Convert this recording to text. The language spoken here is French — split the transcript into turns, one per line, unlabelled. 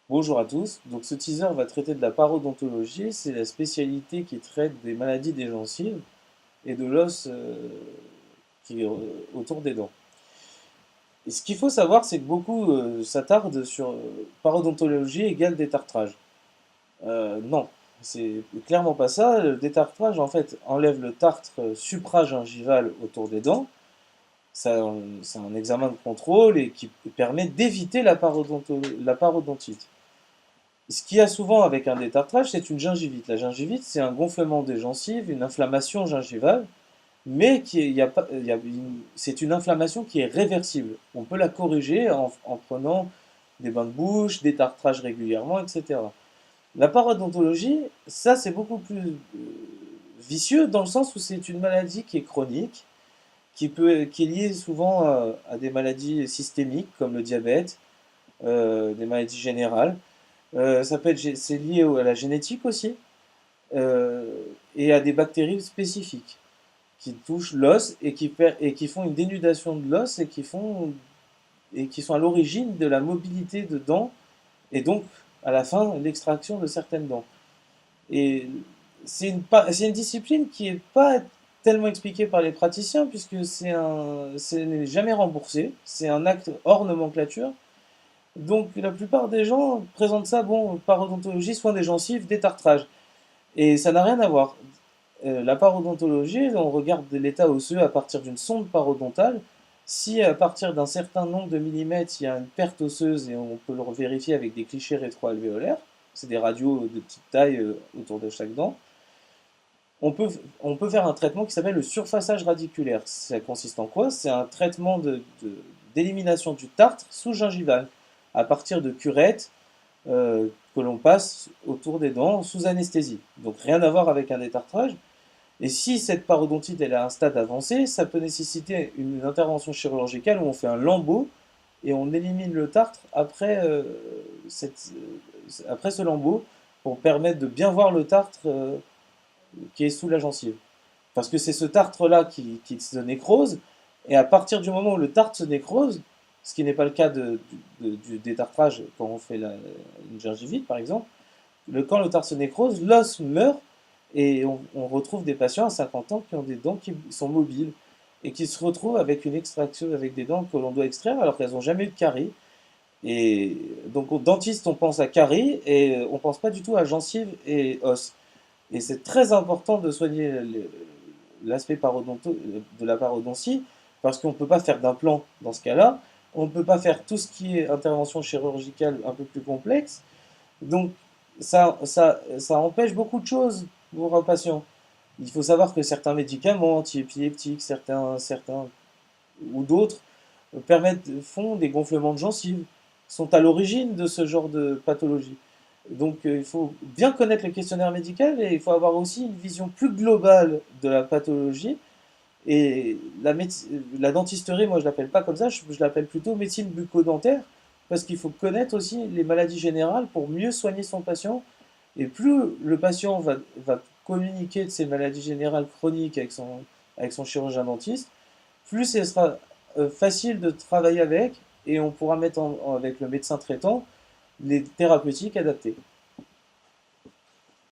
Bonjour à tous. Donc ce teaser va traiter de la parodontologie, c'est la spécialité qui traite des maladies des gencives et de l'os qui est autour des dents. Et ce qu'il faut savoir, c'est que beaucoup s'attardent sur parodontologie égale détartrage. Non, c'est clairement pas ça. Le détartrage, en fait, enlève le tartre supragingival autour des dents. C'est un examen de contrôle et qui permet d'éviter la parodontite. Ce qu'il y a souvent avec un détartrage, c'est une gingivite. La gingivite, c'est un gonflement des gencives, une inflammation gingivale, mais c'est une inflammation qui est réversible. On peut la corriger en prenant des bains de bouche, des tartrages régulièrement, etc. La parodontologie, ça c'est beaucoup plus vicieux dans le sens où c'est une maladie qui est chronique, qui est liée souvent à des maladies systémiques comme le diabète, des maladies générales. C'est lié à la génétique aussi, euh, et à des bactéries spécifiques qui touchent l'os et qui font une dénudation de l'os et qui sont à l'origine de la mobilité de dents et donc à la fin l'extraction de certaines dents. Et c'est une discipline qui n'est pas tellement expliquée par les praticiens puisque ce n'est jamais remboursé, c'est un acte hors nomenclature. Donc la plupart des gens présentent ça, bon, parodontologie, soins des gencives, détartrage. Et ça n'a rien à voir. La parodontologie, on regarde l'état osseux à partir d'une sonde parodontale. Si à partir d'un certain nombre de millimètres, il y a une perte osseuse et on peut le vérifier avec des clichés rétroalvéolaires, c'est des radios de petite taille autour de chaque dent, on peut, on peut faire un traitement qui s'appelle le surfaçage radiculaire. Ça consiste en quoi? C'est un traitement d'élimination du tartre sous-gingival à partir de curettes que l'on passe autour des dents sous anesthésie. Donc rien à voir avec un détartrage. Et si cette parodontite elle est à un stade avancé, ça peut nécessiter une intervention chirurgicale où on fait un lambeau et on élimine le tartre après ce lambeau pour permettre de bien voir le tartre qui est sous la gencive. Parce que c'est ce tartre-là qui se nécrose, et à partir du moment où le tartre se nécrose, ce qui n'est pas le cas du détartrage quand on fait une gingivite par exemple, quand le tartre se nécrose, l'os meurt et on retrouve des patients à 50 ans qui ont des dents qui sont mobiles et qui se retrouvent avec une extraction, avec des dents que l'on doit extraire alors qu'elles n'ont jamais eu de carie. Et donc au dentiste, on pense à carie et on pense pas du tout à gencive et os. Et c'est très important de soigner l'aspect de la parodontie parce qu'on ne peut pas faire d'implant dans ce cas-là. On ne peut pas faire tout ce qui est intervention chirurgicale un peu plus complexe. Donc ça empêche beaucoup de choses pour un patient. Il faut savoir que certains médicaments antiépileptiques, certains ou d'autres font des gonflements de gencives, sont à l'origine de ce genre de pathologie. Donc il faut bien connaître le questionnaire médical et il faut avoir aussi une vision plus globale de la pathologie. Et la dentisterie, moi je l'appelle pas comme ça, je l'appelle plutôt médecine bucco-dentaire, parce qu'il faut connaître aussi les maladies générales pour mieux soigner son patient. Et plus le patient va communiquer de ses maladies générales chroniques avec son chirurgien dentiste, plus ce sera facile de travailler avec et on pourra mettre avec le médecin traitant les thérapeutiques adaptées.